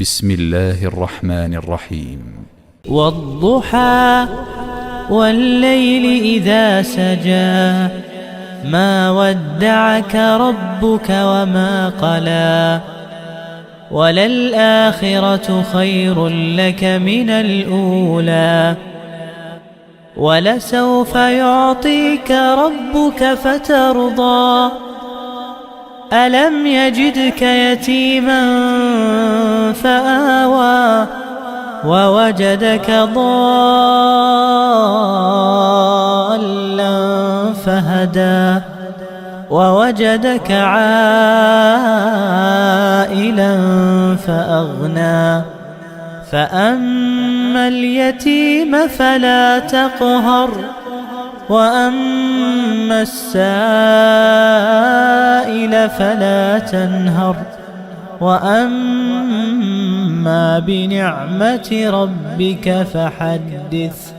بسم الله الرحمن الرحيم. والضحى والليل إذا سجى ما ودعك ربك وما قلى وللآخرة خير لك من الأولى ولسوف يعطيك ربك فترضى ألم يجدك يتيما فآوى ووجدك ضالا فهدى ووجدك عائلا فأغنى فأما اليتيم فلا تقهر وأما السائل فلا تنهر وأما بنعمة ربك فحدث.